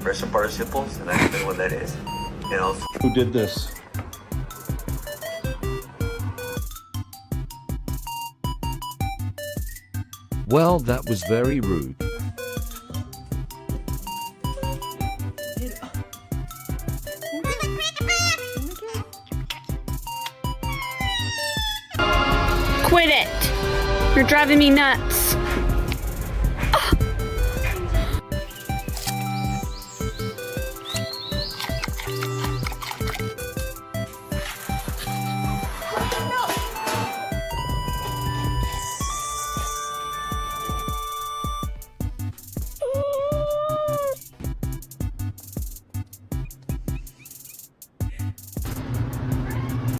Present participles, and I don't know what that is. And also, Who did this? Well, that was very rude. Quit it! You're driving me nuts.